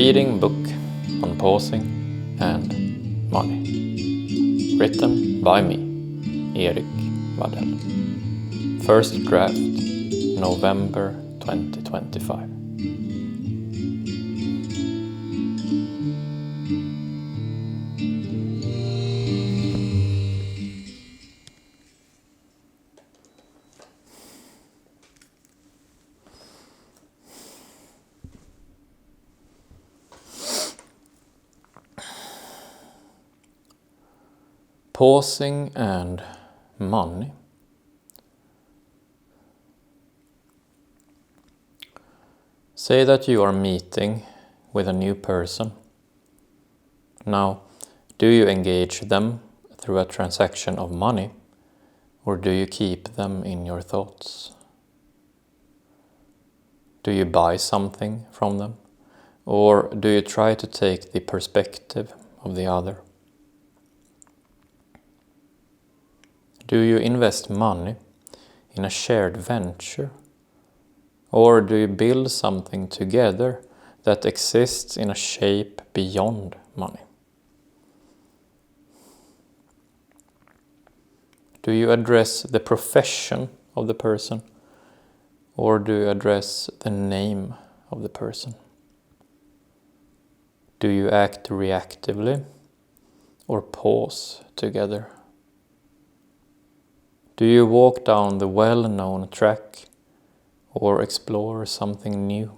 Reading book on pausing and money. Written by me, Eric Wadell. First draft, November 2025. Pausing and money. Say that you are meeting with a new person. Now, do you engage them through a transaction of money, or do you keep them in your thoughts? Do you buy something from them, or do you try to take the perspective of the other? Do you invest money in a shared venture? Or do you build something together that exists in a shape beyond money? Do you address the profession of the person? Or do you address the name of the person? Do you act reactively or pause together? Do you walk down the well-known track or explore something new?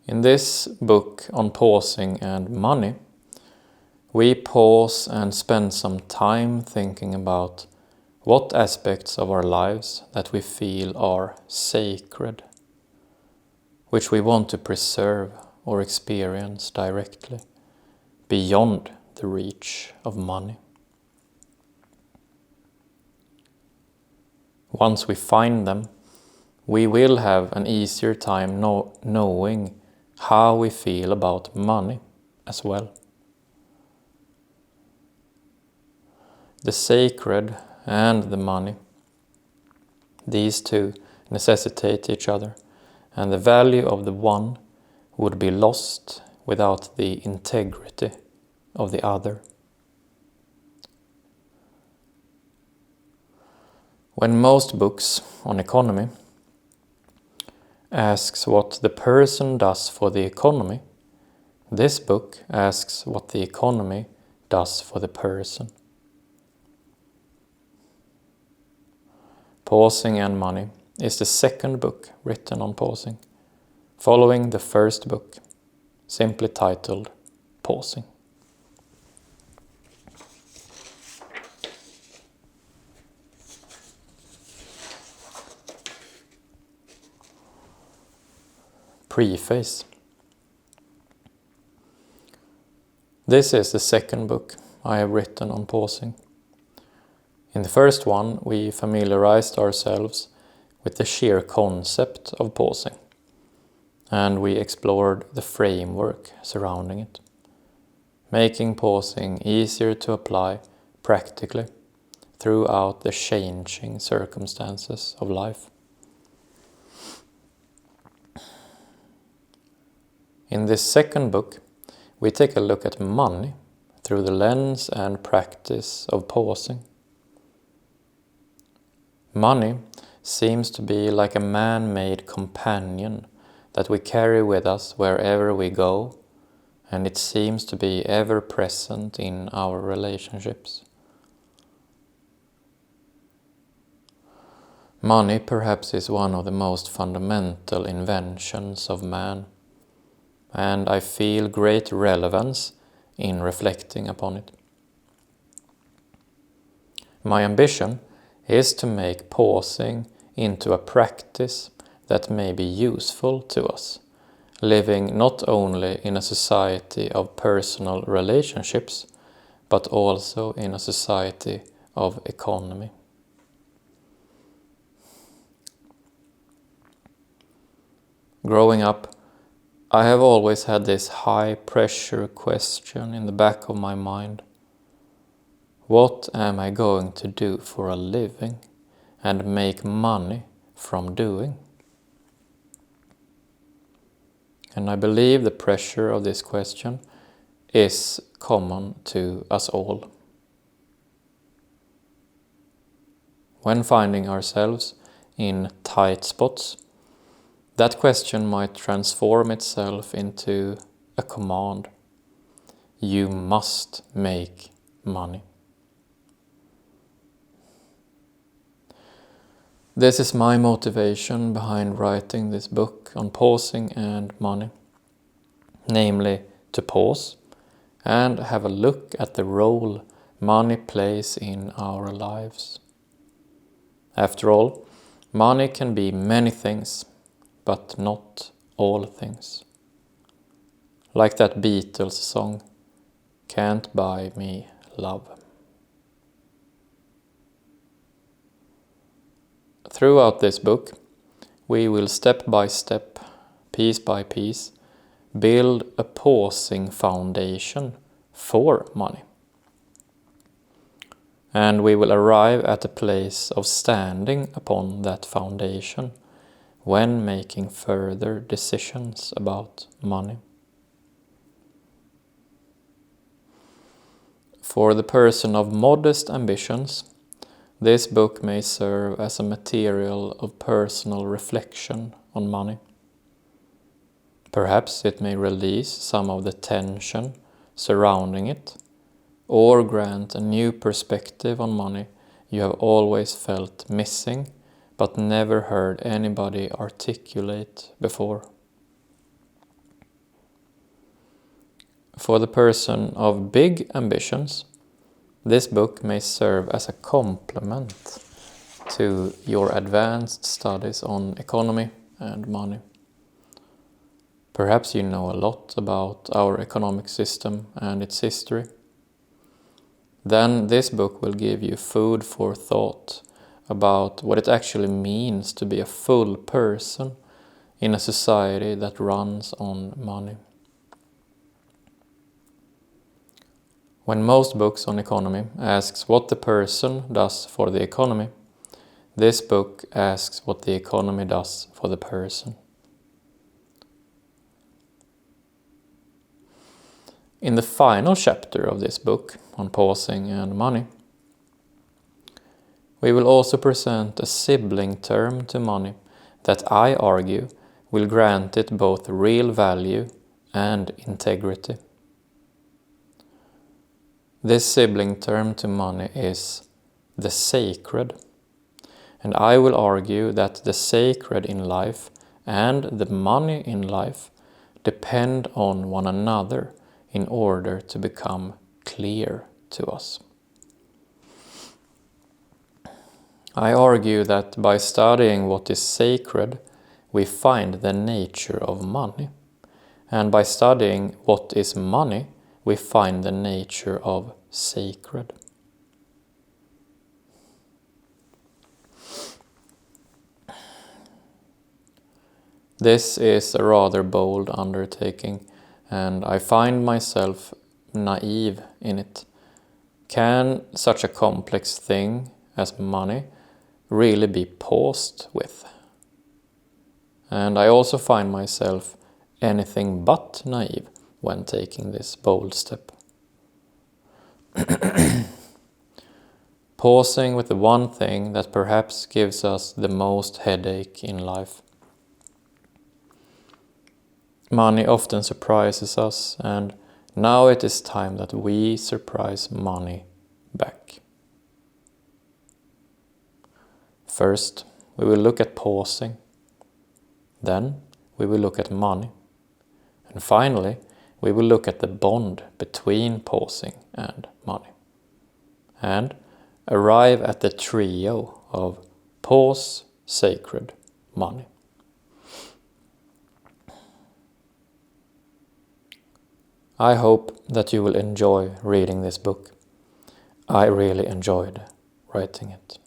In this book on pausing and money, we pause and spend some time thinking about what aspects of our lives that we feel are sacred, which we want to preserve or experience directly, beyond the reach of money. Once we find them, we will have an easier time knowing how we feel about money as well. The sacred and the money, these two necessitate each other, and the value of the one would be lost without the integrity of the other. When most books on economy asks what the person does for the economy, this book asks what the economy does for the person. Pausing and Money is the second book written on pausing, following the first book, simply titled Pausing. Preface. This is the second book I have written on pausing. In the first one, we familiarized ourselves with the sheer concept of pausing, and we explored the framework surrounding it, making pausing easier to apply practically throughout the changing circumstances of life. In this second book, we take a look at money through the lens and practice of pausing. Money seems to be like a man-made companion that we carry with us wherever we go, and it seems to be ever present in our relationships. Money perhaps is one of the most fundamental inventions of man, and I feel great relevance in reflecting upon it. My ambition is to make pausing into a practice that may be useful to us, living not only in a society of personal relationships, but also in a society of economy. Growing up, I have always had this high-pressure question in the back of my mind. What am I going to do for a living and make money from doing? And I believe the pressure of this question is common to us all. When finding ourselves in tight spots, that question might transform itself into a command. You must make money. This is my motivation behind writing this book on pausing and money. Namely, to pause and have a look at the role money plays in our lives. After all, money can be many things, but not all things. Like that Beatles song, Can't Buy Me Love. Throughout this book, we will step by step, piece by piece, build a pausing foundation for money. And we will arrive at a place of standing upon that foundation when making further decisions about money. For the person of modest ambitions, this book may serve as a material of personal reflection on money. Perhaps it may release some of the tension surrounding it, or grant a new perspective on money you have always felt missing, but never heard anybody articulate before. For the person of big ambitions, this book may serve as a complement to your advanced studies on economy and money. Perhaps you know a lot about our economic system and its history. Then this book will give you food for thought about what it actually means to be a full person in a society that runs on money. When most books on economy asks what the person does for the economy, this book asks what the economy does for the person. In the final chapter of this book on pausing and money, we will also present a sibling-term to money that I argue will grant it both real value and integrity. This sibling-term to money is the sacred, and I will argue that the sacred in life and the money in life depend on one another in order to become clear to us. I argue that by studying what is sacred, we find the nature of money, and by studying what is money, we find the nature of sacred. This is a rather bold undertaking, and I find myself naive in it. Can such a complex thing as money really be paused with? And I also find myself anything but naive when taking this bold step. Pausing with the one thing that perhaps gives us the most headache in life. Money often surprises us, and now it is time that we surprise money back. First, we will look at pausing. Then, we will look at money. And finally, we will look at the bond between pausing and money. And arrive at the trio of pause, sacred, money. I hope that you will enjoy reading this book. I really enjoyed writing it.